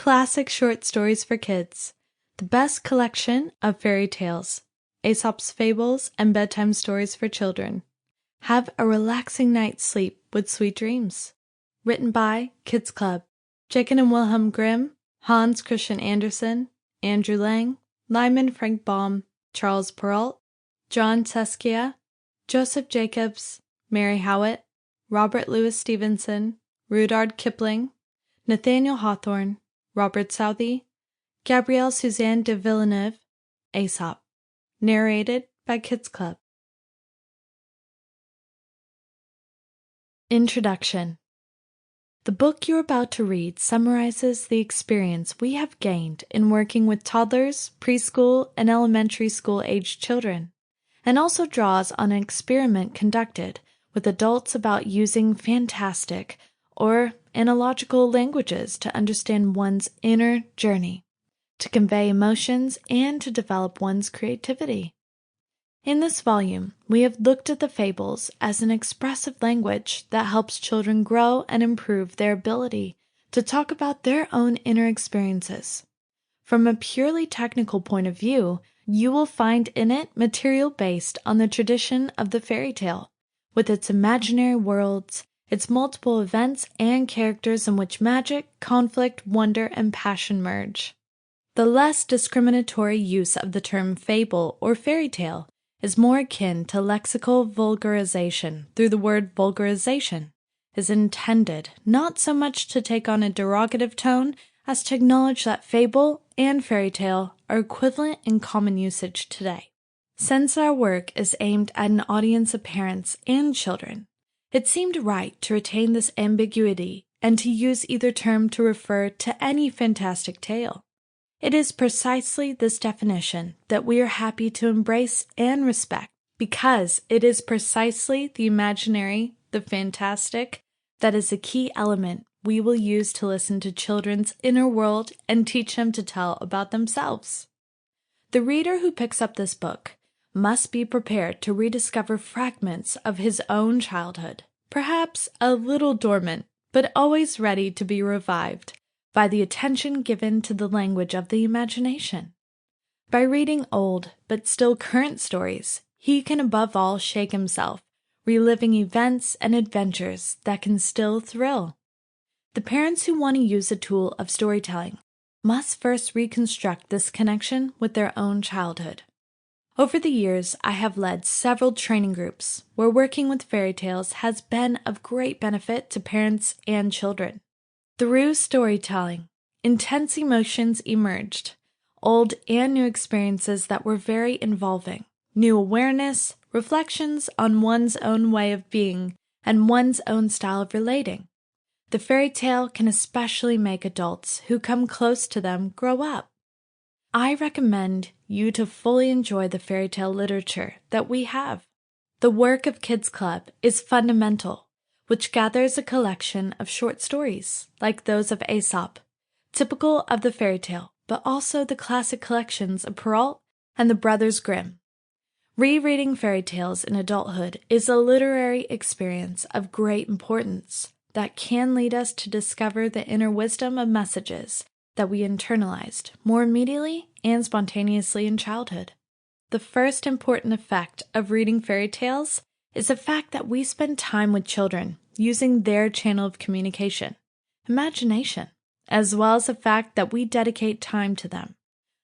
classic short stories for kids, the best collection of fairy tales, Aesop's Fables, and bedtime stories for children. Have a relaxing night's sleep with sweet dreams. Written by Kids Club, Jacob and Wilhelm Grimm, Hans Christian Andersen, Andrew Lang, Lyman Frank Baum, Charles Perrault, John Seskia, Joseph Jacobs, Mary Howitt, Robert Louis Stevenson, Rudyard Kipling, Nathaniel Hawthorne, Robert Southey, Gabrielle Suzanne de Villeneuve, Aesop. Narrated by Kids Club. Introduction. The book you're about to read summarizes the experience we have gained in working with toddlers, preschool, and elementary school-aged children, and also draws on an experiment conducted with adults about using fantastic or analogical languages to understand one's inner journey, to convey emotions, and to develop one's creativity. In this volume, we have looked at the fables as an expressive language that helps children grow and improve their ability to talk about their own inner experiences. From a purely technical point of view, you will find in it material based on the tradition of the fairy tale, with its imaginary worlds, its multiple events and characters in which magic, conflict, wonder, and passion merge. The less discriminatory use of the term fable or fairy tale is more akin to lexical vulgarization through the word vulgarization, is intended not so much to take on a derogative tone as to acknowledge that fable and fairy tale are equivalent in common usage today. Since our work is aimed at an audience of parents and children, it seemed right to retain this ambiguity and to use either term to refer to any fantastic tale. It is precisely this definition that we are happy to embrace and respect, because it is precisely the imaginary, the fantastic, that is a key element we will use to listen to children's inner world and teach them to tell about themselves. The reader who picks up this book must be prepared to rediscover fragments of his own childhood, perhaps a little dormant, but always ready to be revived by the attention given to the language of the imagination. By reading old but still current stories, he can above all shake himself, reliving events and adventures that can still thrill. The parents who want to use a tool of storytelling must first reconstruct this connection with their own childhood. Over the years, I have led several training groups where working with fairy tales has been of great benefit to parents and children. Through storytelling, intense emotions emerged, old and new experiences that were very involving, new awareness, reflections on one's own way of being, and one's own style of relating. The fairy tale can especially make adults who come close to them grow up. I recommend you to fully enjoy the fairy tale literature that we have. The work of Kids Club is fundamental, which gathers a collection of short stories, like those of Aesop, typical of the fairy tale, but also the classic collections of Perrault and the Brothers Grimm. Rereading fairy tales in adulthood is a literary experience of great importance that can lead us to discover the inner wisdom of messages that we internalized more immediately and spontaneously in childhood. The first important effect of reading fairy tales is the fact that we spend time with children using their channel of communication, imagination, as well as the fact that we dedicate time to them.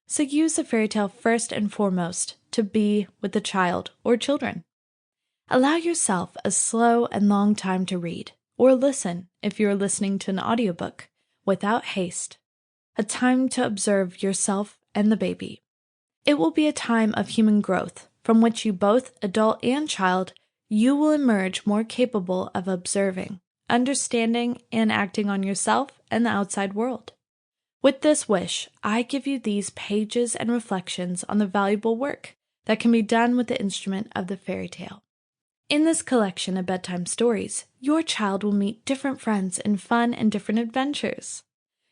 So use a fairy tale first and foremost to be with the child or children. Allow yourself a slow and long time to read, or listen if you are listening to an audiobook, without haste. A time to observe yourself and the baby. It will be a time of human growth from which you, both adult and child, you will emerge more capable of observing, understanding, and acting on yourself and the outside world. With this wish, I give you these pages and reflections on the valuable work that can be done with the instrument of the fairy tale. In this collection of bedtime stories, your child will meet different friends in fun and different adventures.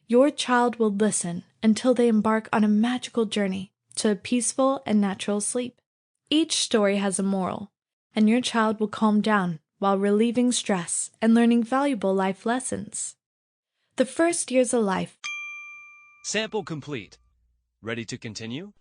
Your child will listen until they embark on a magical journey to a peaceful and natural sleep. Each story has a moral, and your child will calm down while relieving stress and learning valuable life lessons. The first years of life Sample complete. Ready to continue?